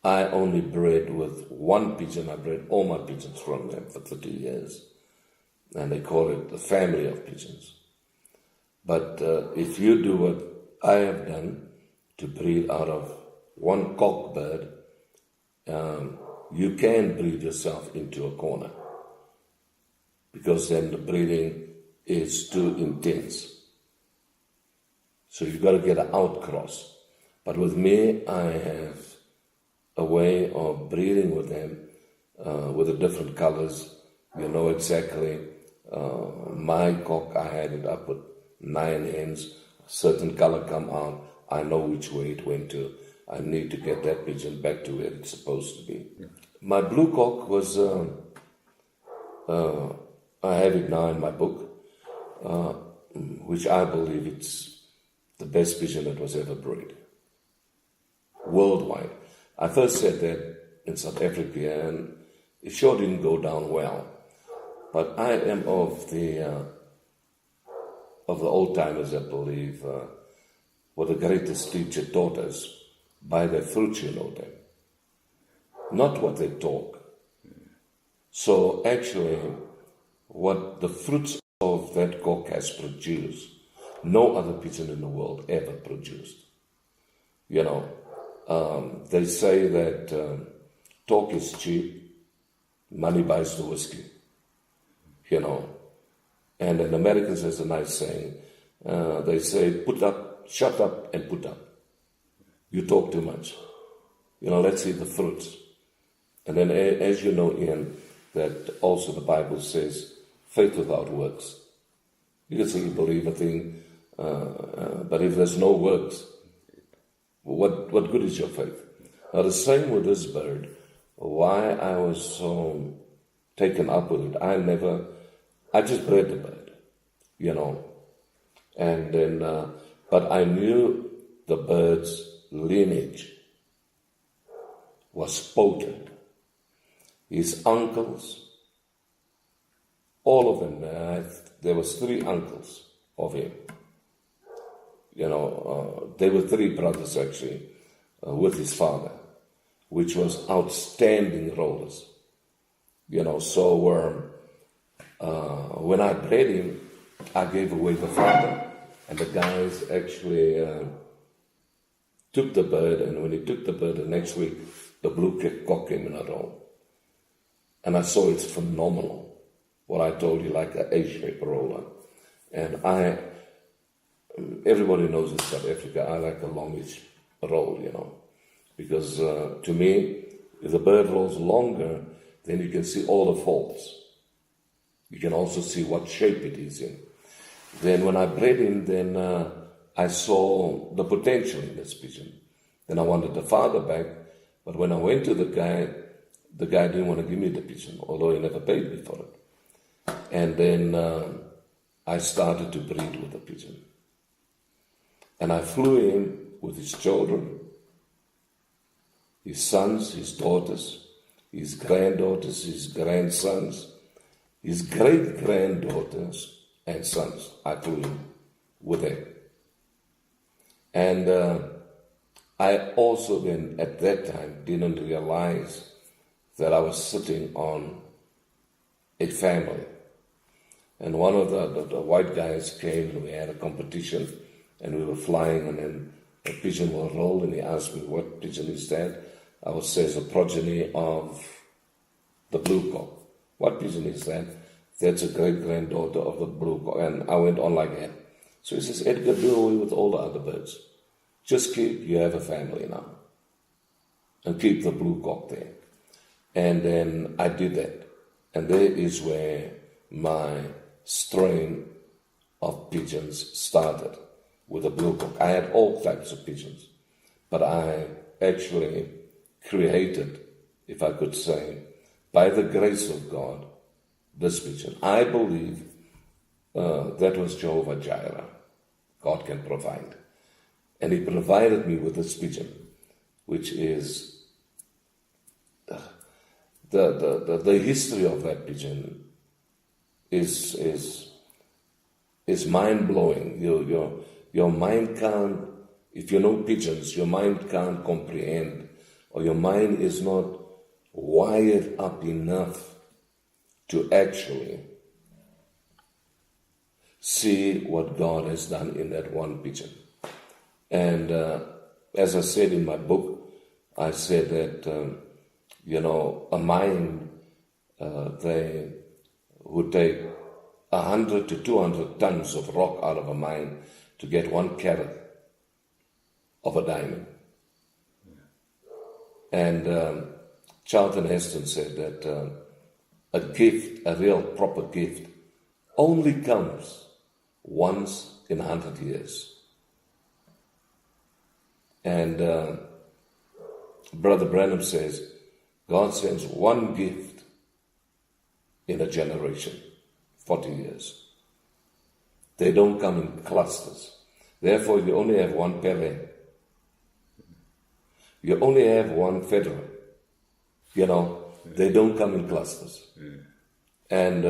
I only bred with one pigeon. I bred all my pigeons from them for 30 years. And they call it the family of pigeons. But if you do what I have done, to breed out of one cock bird, you can breed yourself into a corner, because then the breeding is too intense. So you've got to get an outcross. But with me, I have a way of breeding with them with the different colors. You know exactly. My cock, I had it up with 9 hens. A certain color come out. I know which way it went to. I need to get that pigeon back to where it's supposed to be. Yeah. My blue cock was, I have it now in my book, which I believe it's the best pigeon that was ever bred. Worldwide. I first said that in South Africa, and it sure didn't go down well. But I am of the old timers that believe what the greatest teacher taught us: by their fruits you know them, not what they talk. So actually, what the fruits of that cock has produced, no other pigeon in the world ever produced. You know, they say that talk is cheap, money buys the whiskey. You know, and in Americans there's a nice saying. They say, shut up and put up. You talk too much. You know, let's see the fruits. And then, as you know, Ian, that also the Bible says, faith without works. You can say you believe a thing, but if there's no works, what good is your faith? Now, the same with this bird. Why I was so taken up with it, I just bred the bird, you know. And then, but I knew the bird's lineage was potent. His uncles, all of them, there was 3 uncles of him. You know, they were 3 brothers actually, with his father, which was outstanding rollers. You know, so when I bred him, I gave away the father, and the guys actually took the bird, and when he took the bird, the next week, the blue cock came in a row. And I saw it's phenomenal, what I told you, like an A-shaped roller. And everybody knows in South Africa, I like a longish roll, you know, because to me, if the bird rolls longer, then you can see all the faults. You can also see what shape it is in. Then when I bred him, then I saw the potential in this pigeon. Then I wanted the father back, but when I went to the guy didn't want to give me the pigeon, although he never paid me for it. And then I started to breed with the pigeon. And I flew him with his children, his sons, his daughters, his granddaughters, his grandsons, his great-granddaughters and sons. I flew him with them. And I also then, at that time, didn't realize that I was sitting on a family. And one of the white guys came, and we had a competition, and we were flying, and then a pigeon will roll, and he asked me, what pigeon is that? I would say it's a progeny of the blue cock. What pigeon is that? That's a great-granddaughter of the blue cock. And I went on like that. So he says, Edgar, do away with all the other birds. Just you have a family now. And keep the blue cock there. And then I did that. And there is where my strain of pigeons started, with the blue cock. I had all types of pigeons. But I actually created, if I could say, by the grace of God, this pigeon. I believe that was Jehovah Jireh. God can provide. And he provided me with this pigeon, which is the history of that pigeon is mind-blowing. Your mind can't, if you know pigeons, your mind can't comprehend or your mind is not wired up enough to actually see what God has done in that one pigeon. And as I said in my book, I said that, a mind, they would take 100 to 200 tons of rock out of a mine to get 1 carat of a diamond. And Charlton Heston said that a gift, a real proper gift, only comes once in 100 years. And Brother Branham says, God sends one gift in a generation, 40 years. They don't come in clusters. Therefore, you only have one Pele. You only have one Federer. They don't come in clusters. And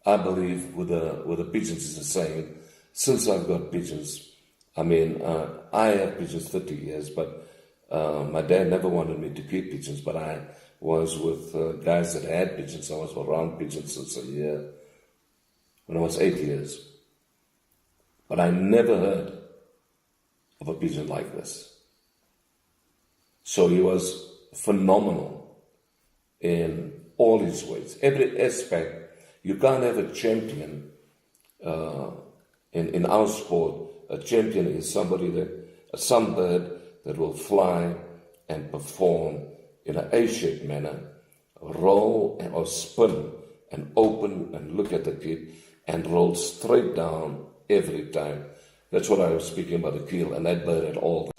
I believe with the pigeons is the same. Since I've got pigeons, I have pigeons 30 years, but my dad never wanted me to keep pigeons, but I was with guys that had pigeons. I was around pigeons since a year, when I was 8 years. But I never heard of a pigeon like this. So he was phenomenal in all his ways, every aspect. You can't have a champion in our sport. A champion is somebody a sunbird that will fly and perform in an A-shaped manner, roll or spin and open and look at the kid and roll straight down every time. That's what I was speaking about, the keel, and that bird had all